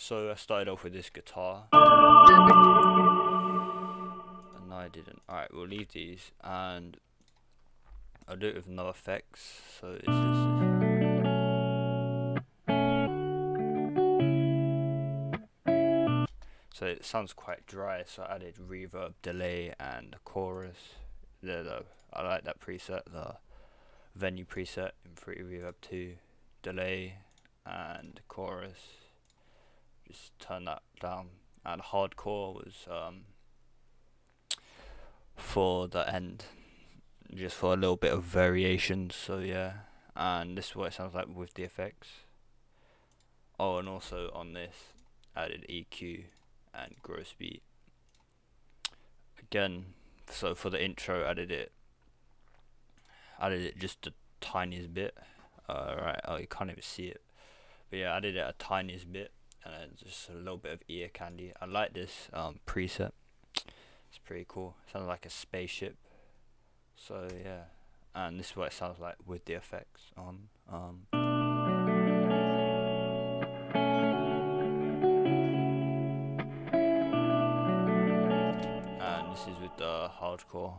So I started off with this guitar, and no, I didn't. Alright, we'll leave these, and I'll do it with no effects. So it's just so it sounds quite dry. So I added reverb, delay, and chorus. I like that preset, the venue preset in Fruity Reverb 2, delay and chorus. Just turn that down. And hardcore was for the end, just for a little bit of variation. So yeah, and this is what it sounds like with the effects. Oh, and also on this, added EQ and gross beat. Again, so for the intro, added it just the tiniest bit. Right, oh, you can't even see it, but yeah, I added it a tiniest bit, and then just a little bit of ear candy. I like this preset. It's pretty cool. Sounds like a spaceship. So yeah, and this is what it sounds like with the effects on. And this is with the hardcore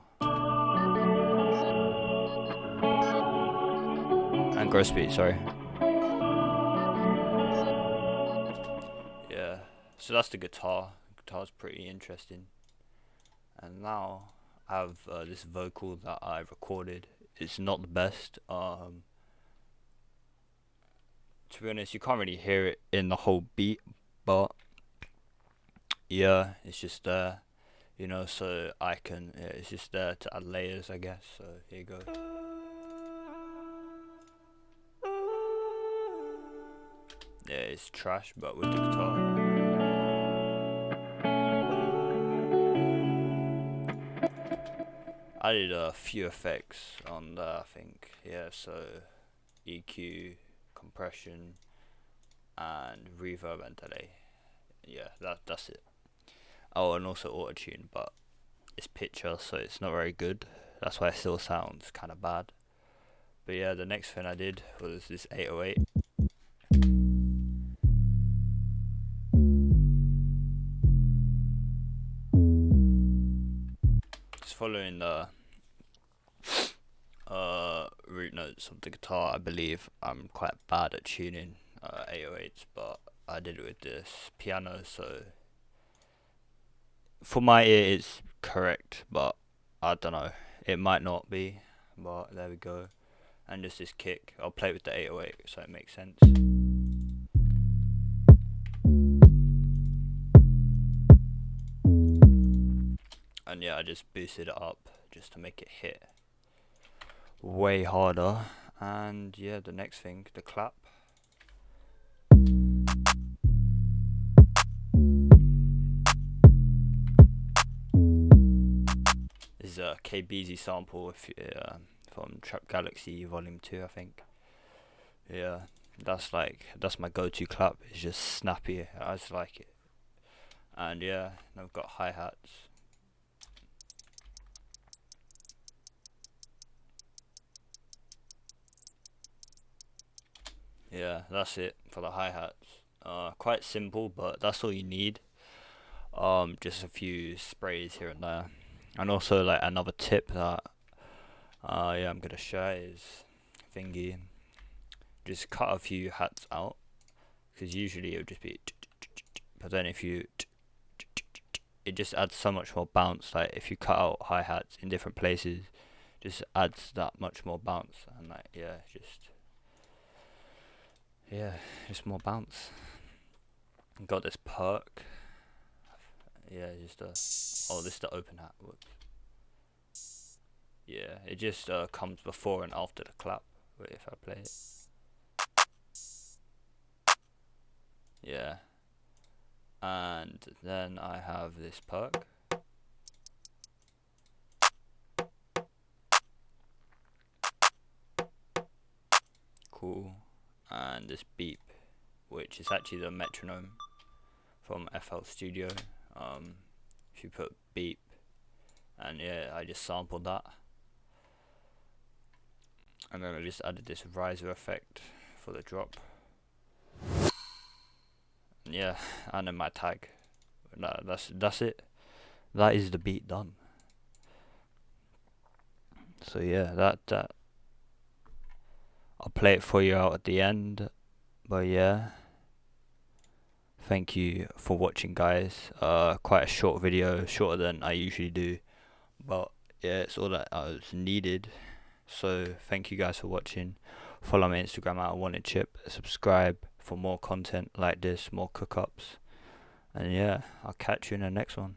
and gross beat. Sorry. Yeah. So that's the guitar. The guitar's pretty interesting. And now I have this vocal that I recorded. It's not the best. To be honest, you can't really hear it in the whole beat, but yeah, it's just there, so I can. Yeah, it's just there to add layers, I guess. So here you go. Yeah, it's trash, but with the guitar. I did a few effects on there, I think. Yeah, so EQ, compression, and reverb and delay. Yeah, that's it. Oh, and also auto tune, but it's picture, so it's not very good. That's why it still sounds kind of bad. But yeah, the next thing I did was this 808. Just following the root notes of the guitar. I believe I'm quite bad at tuning 808s, but I did it with this piano, so for my ear it's correct, but I don't know, it might not be, but there we go. And just this kick, I'll play it with the 808 so it makes sense. And yeah, I just boosted it up just to make it hit way harder. And yeah, the next thing, the clap. This is a KBZ sample from Trap Galaxy Volume 2, I think. Yeah, that's my go-to clap. It's just snappy. I just like it. And yeah, I've got hi-hats. Yeah, that's it for the hi-hats. Quite simple, but that's all you need. Just a few sprays here and there. And also, like, another tip that yeah, I'm gonna share is thingy. Just cut a few hats out, because usually it would just be, but then if you, it just adds so much more bounce. Like if you cut out hi-hats in different places, just adds that much more bounce, and like just more bounce. Got this perk. Yeah, this is the open hat. Whoops. Yeah, it just comes before and after the clap. Wait, if I play it. Yeah. And then I have this perk. Cool. And this beep, which is actually the metronome from FL Studio. If you put beep, and yeah, I just sampled that. And then I just added this riser effect for the drop. yeah, and then my tag. That's it. That is the beat done. So yeah, that I'll play it for you out at the end. But yeah, thank you for watching, guys. Quite a short video, shorter than I usually do, but yeah, it's all that was needed. So thank you guys for watching. Follow my Instagram at Wanted Chip. Subscribe for more content like this, more cook-ups. And yeah, I'll catch you in the next one.